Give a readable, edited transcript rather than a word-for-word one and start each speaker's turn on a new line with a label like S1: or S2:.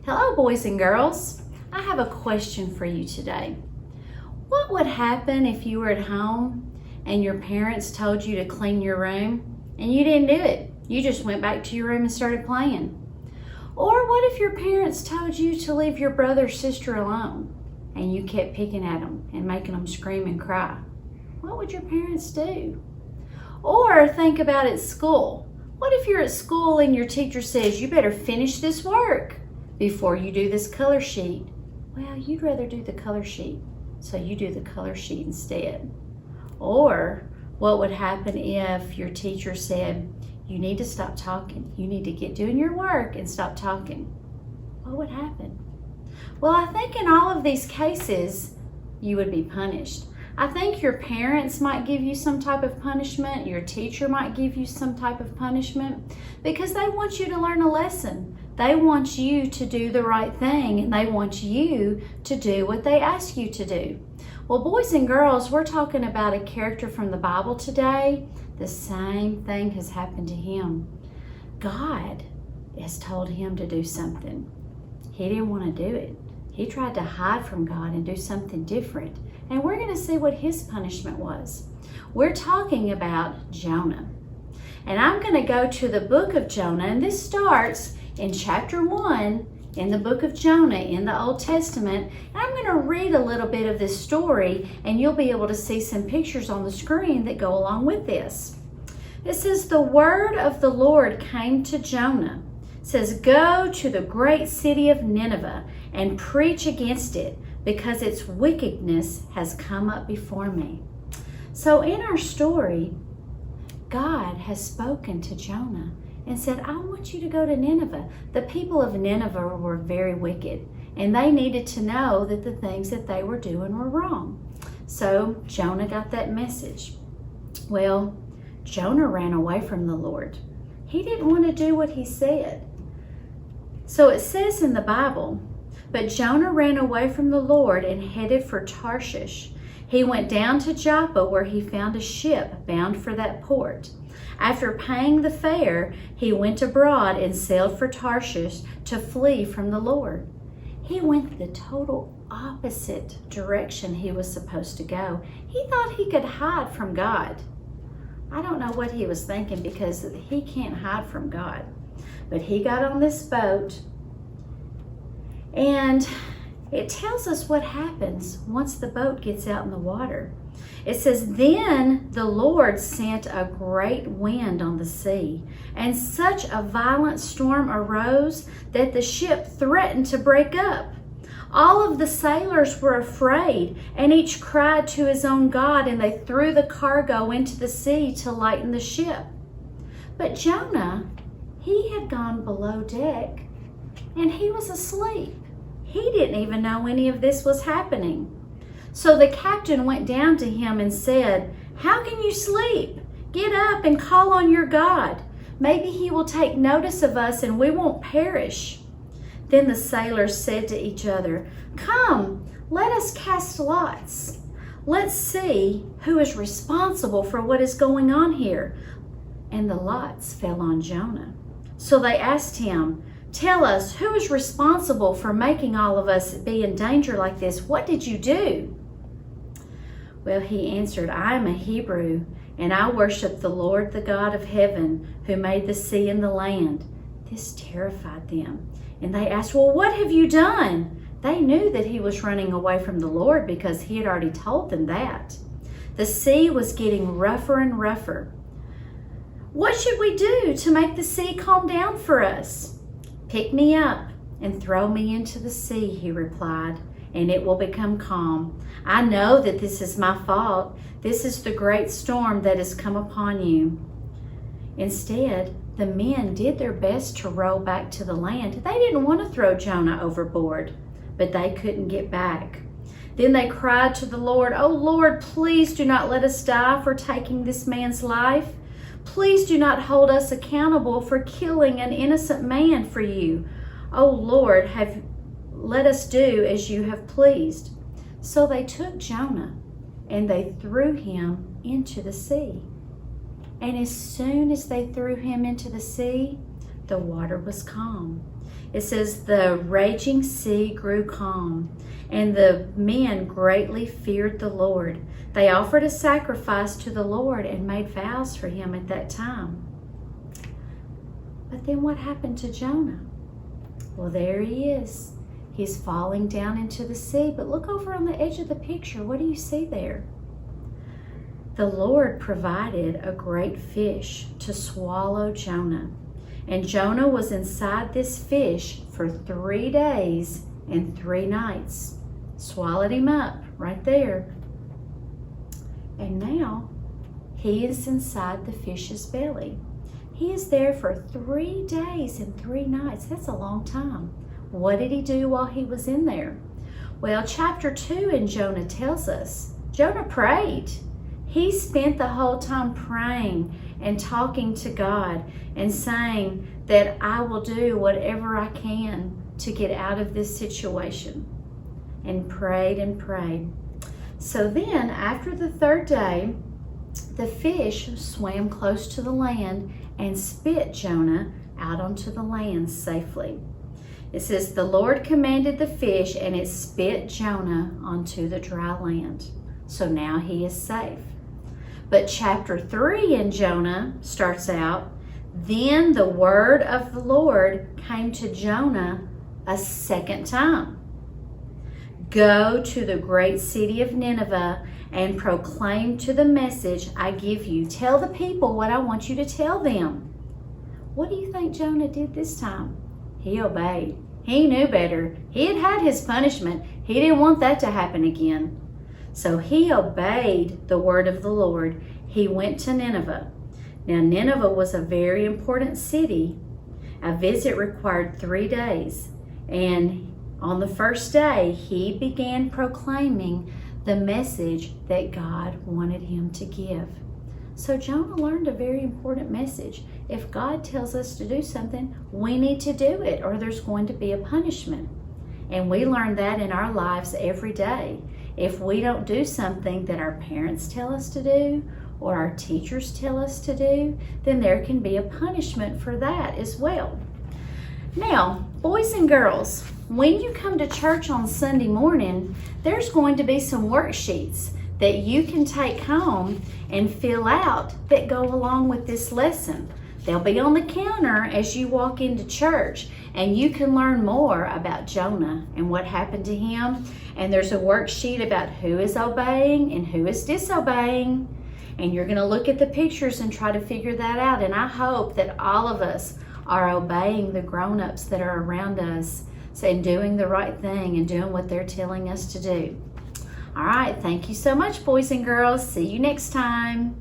S1: Hello, boys and girls. I have a question for you today. What would happen if you were at home and your parents told you to clean your room and you didn't do it? You just went back to your room and started playing. Or what if your parents told you to leave your brother or sister alone and you kept picking at them and making them scream and cry? What would your parents do? Or think about at school. What if you're at school and your teacher says you better finish this work before you do this color sheet? Well, you'd rather do the color sheet, so you do the color sheet instead. Or what would happen if your teacher said, you need to stop talking, you need to get doing your work and stop talking? What would happen? Well, I think in all of these cases, you would be punished. I think your parents might give you some type of punishment, your teacher might give you some type of punishment, because they want you to learn a lesson. They want you to do the right thing, and they want you to do what they ask you to do. Well, boys and girls, we're talking about a character from the Bible today. The same thing has happened to him. God has told him to do something. He didn't want to do it. He tried to hide from God and do something different. And we're going to see what his punishment was. We're talking about Jonah. And I'm going to go to the book of Jonah, and this starts in chapter 1 in the book of Jonah in the Old Testament. And I'm going to read a little bit of this story, and you'll be able to see some pictures on the screen that go along with this. It says, the word of the Lord came to Jonah. It says, go to the great city of Nineveh and preach against it, because its wickedness has come up before me. So in our story, God has spoken to Jonah and said, I want you to go to Nineveh. The people of Nineveh were very wicked, and they needed to know that the things that they were doing were wrong. So Jonah got that message. Well, Jonah ran away from the Lord. He didn't want to do what he said. So it says in the Bible, but Jonah ran away from the Lord and headed for Tarshish. He went down to Joppa, where he found a ship bound for that port. After paying the fare, he went abroad and sailed for Tarshish to flee from the Lord. He went the total opposite direction he was supposed to go. He thought he could hide from God. I don't know what he was thinking, because he can't hide from God. But he got on this boat, and it tells us what happens once the boat gets out in the water. It says, then the Lord sent a great wind on the sea, and such a violent storm arose that the ship threatened to break up. All of the sailors were afraid, and each cried to his own God, and they threw the cargo into the sea to lighten the ship. But Jonah, he had gone below deck, and he was asleep. He didn't even know any of this was happening. So the captain went down to him and said, how can you sleep? Get up and call on your God. Maybe he will take notice of us and we won't perish. Then the sailors said to each other, come, let us cast lots. Let's see who is responsible for what is going on here. And the lots fell on Jonah. So they asked him, tell us, who is responsible for making all of us be in danger like this? What did you do? Well, he answered, I am a Hebrew, and I worship the Lord, the God of heaven, who made the sea and the land. This terrified them. And they asked, well, what have you done? They knew that he was running away from the Lord, because he had already told them that. The sea was getting rougher and rougher. What should we do to make the sea calm down for us? Pick me up and throw me into the sea, he replied, and it will become calm. I know that this is my fault. This is the great storm that has come upon you. Instead, the men did their best to row back to the land. They didn't want to throw Jonah overboard, but they couldn't get back. Then they cried to the Lord, oh Lord, please do not let us die for taking this man's life. Please do not hold us accountable for killing an innocent man for you. Oh Lord, let us do as you have pleased. So they took Jonah and they threw him into the sea. And as soon as they threw him into the sea, the water was calm. It says, the raging sea grew calm, and the men greatly feared the Lord. They offered a sacrifice to the Lord and made vows for him at that time. But then what happened to Jonah? Well, there he is. He's falling down into the sea. But look over on the edge of the picture. What do you see there? The Lord provided a great fish to swallow Jonah. And Jonah was inside this fish for 3 days and 3 nights. Swallowed him up right there. And now he is inside the fish's belly. He is there for 3 days and 3 nights. That's a long time. What did he do while he was in there? Well, chapter 2 in Jonah tells us Jonah prayed. He spent the whole time praying and talking to God and saying that I will do whatever I can to get out of this situation. And prayed and prayed. So then, after the 3rd day, the fish swam close to the land and spit Jonah out onto the land safely. It says, the Lord commanded the fish, and it spit Jonah onto the dry land. So now he is safe. But chapter 3 in Jonah starts out, then the word of the Lord came to Jonah a 2nd time. Go to the great city of Nineveh and proclaim to the message I give you. Tell the people what I want you to tell them. What do you think Jonah did this time? He obeyed. He knew better. He had had his punishment. He didn't want that to happen again. So he obeyed the word of the Lord. He went to Nineveh. Now Nineveh was a very important city. A visit required 3 days. And on the 1st day, he began proclaiming the message that God wanted him to give. So Jonah learned a very important message. If God tells us to do something, we need to do it, or there's going to be a punishment. And we learn that in our lives every day. If we don't do something that our parents tell us to do, or our teachers tell us to do, then there can be a punishment for that as well. Now, boys and girls, when you come to church on Sunday morning, there's going to be some worksheets that you can take home and fill out that go along with this lesson. They'll be on the counter as you walk into church, and you can learn more about Jonah and what happened to him. And there's a worksheet about who is obeying and who is disobeying. And you're going to look at the pictures and try to figure that out. And I hope that all of us are obeying the grown-ups that are around us and doing the right thing and doing what they're telling us to do. All right, thank you so much, boys and girls. See you next time.